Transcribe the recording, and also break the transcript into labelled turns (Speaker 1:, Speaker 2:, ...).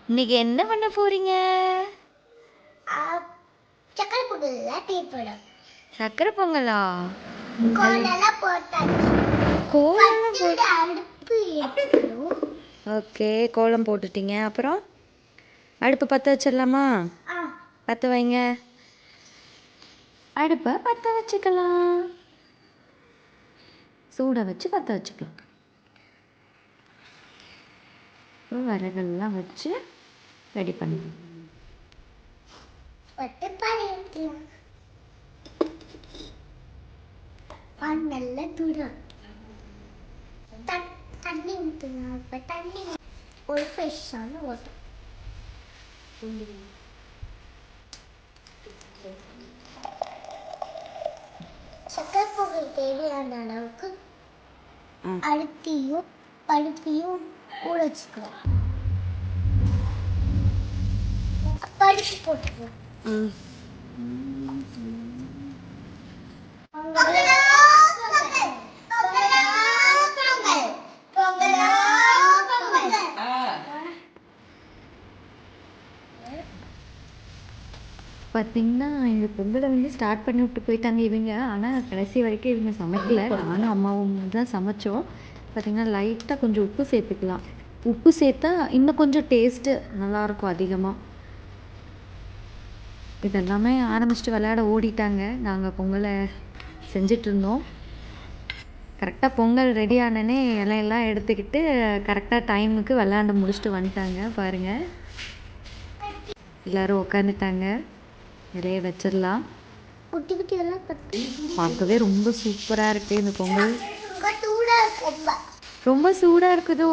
Speaker 1: இன்னைக்கு என்ன பண்ண போறீங்க? சக்கரை பொங்கலா? ஓகே, கோலம் போட்டுட்டீங்க. அப்புறம் அடுப்பு பற்ற வச்சிடலாமா? பற்ற வைங்க. அடுப்பை பற்ற வச்சுக்கலாம். சூட வச்சு பற்ற வச்சுக்கலாம். விறகெல்லாம் வச்சு ரெடி பண்ணலாம். நல்ல தூரம் தண்ணி ஊற்றலாம். இப்போ தண்ணி ஒரு ஃப்ரெஷ்ஷான வாட்டர். சக்கரை பொங்கல் தேவையான அளவுக்கு அரிசியும் பருப்பையும் ஊற வச்சுக்கலாம். பருப்பு போட்டுக்கலாம். பார்த்திங்கன்னா இந்த பொங்கலை வந்து ஸ்டார்ட் பண்ணி விட்டு போயிட்டாங்க இவங்க. ஆனால் கடைசி வரைக்கும் இவங்க சமைக்கலை. நானும் அம்மாவும் தான் சமைச்சோம். பார்த்திங்கன்னா லைட்டாக கொஞ்சம் உப்பு சேர்த்துக்கலாம். உப்பு சேர்த்தா இன்னும் கொஞ்சம் டேஸ்ட்டு நல்லாயிருக்கும் அதிகமாக. இதெல்லாமே ஆரம்பிச்சிட்டு விளையாட ஓடிட்டாங்க. நாங்கள் பொங்கலை செஞ்சிட்ருந்தோம். கரெக்டாக பொங்கல் ரெடி ஆனனே இலையெல்லாம் எடுத்துக்கிட்டு கரெக்டாக டைமுக்கு விளையாண்டு முடிச்சுட்டு வந்துட்டாங்க. பாருங்கள், எல்லோரும் உட்காந்துட்டாங்க. இலைய வச்சிடலாம். குட்டி குட்டியெல்லாம் பார்க்கவே ரொம்ப சூப்பராக இருக்குது இந்த பொங்கல். ரொம்ப சூடாக இருக்குதோ?